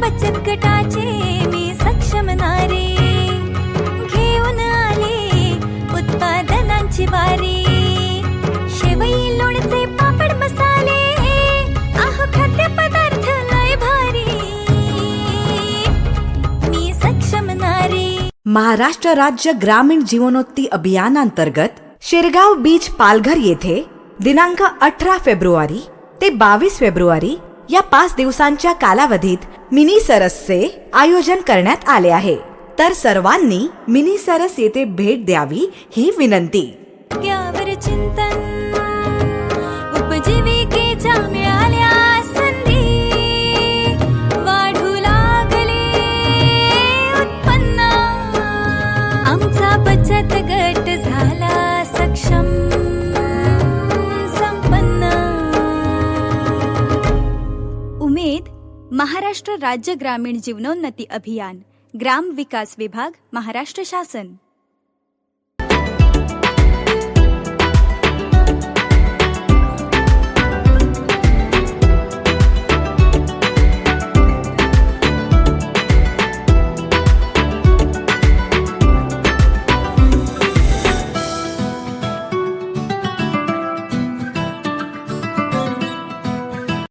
बचत गटाचे मी सक्षम नारी, घेऊन आले उत्पादनांची वारी, शेवई लोणचे पापड मसाले, खाद्य पदार्थ लय भारी, मी सक्षम नारी। महाराष्ट्र राज्य ग्रामीण जीवनोन्नती अभियानांतर्गत शिरगाव बीच पालघर येथे दिनांक 18 फेब्रुवारी ते 22 फेब्रुवारी या 5 दिवसांच्या कालावधीत मिनी सरसचे आयोजन करण्यात आले आहे। तर सर्वांनी मिनी सरस येथे भेट द्यावी ही विनंती। त्यावर चिंतन उपजीविकेच्या मिळाल्या संधी, वाढू लागले उत्पन्न, आमचा बचत गट झाला सक्षम संपन्न। उमेद महाराष्ट्र राज्य ग्रामीण जीवनोन्नती अभियान, ग्राम विकास विभाग, महाराष्ट्र शासन।